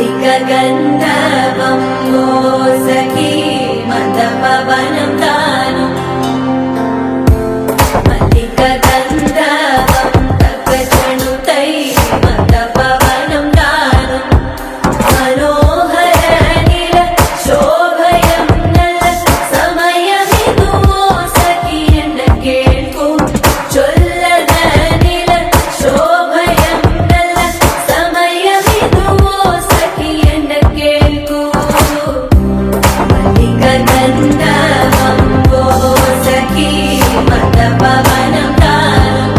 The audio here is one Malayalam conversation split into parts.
गन्धवं वो सखी मन्दपवनं तानु मल्लिकगन्धवं तपचनुतै मन्दपवनं तानु मनोहर निल शोभयं नल समयमिदु वो सखी एन्न केळ्कु चൊല്ലത നില ശോഭയം നല സമയമിതു वो सखी എന്ന കേൾക്കൂ മല്ലികഗന്ധവം वो सखी മന്ദപവനം താനും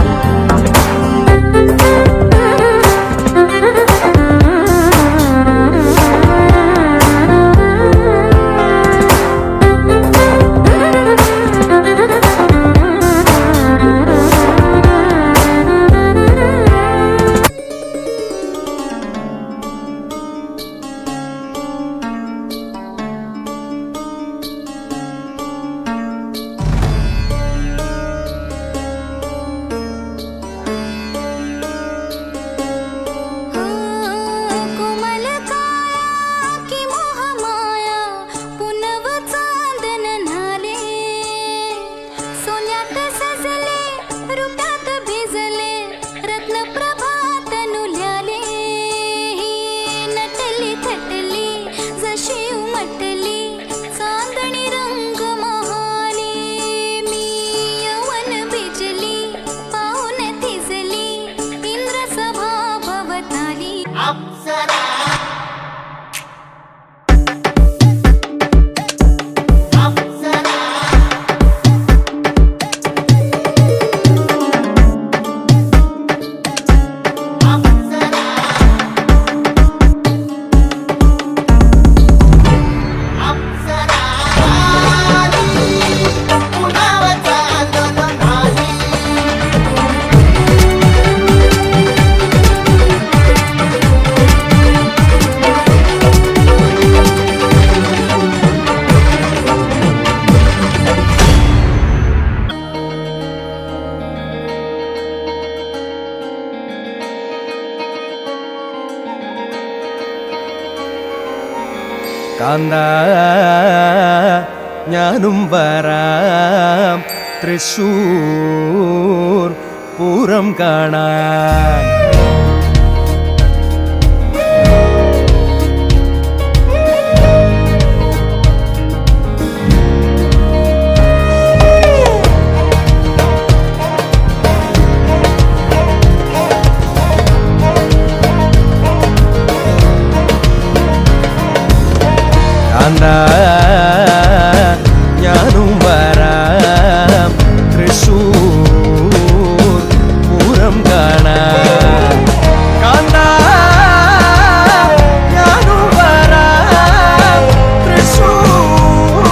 കാന്ത ഞാനും വരാം തൃശ്ശൂർ പൂരം കാണാൻ ഞാനും വരാം തൃശ്ശൂർ പൂരം കാണാൻ കാന്ത ഞാനും വരാം തൃശ്ശൂർ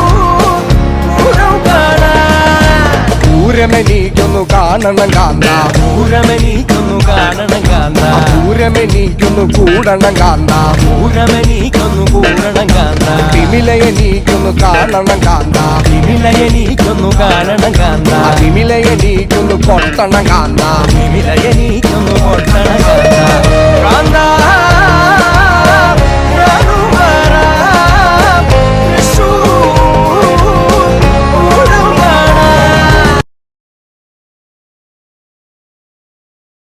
പൂരം കാണാൻ പൂരമെനിക്കൊന്നു കാണണം കാന്ത പൂരമെനിക്കൊന്നു കാണണം കാന്ത പൂരമെനിക്കൊന്നു കൂടണം കാന്ത പൂരമെനിക്കൊന്നു കൂടണം കാന്ത വിമിലയെനിക്കൊന്നു കാണണം കാന്ത വിമിലയെനിക്കൊന്നു കാണണം കാന്ത വിമിലയെനിക്കൊന്നു കൊട്ടണം കാന്ത വിമിലയെനിക്കൊന്നു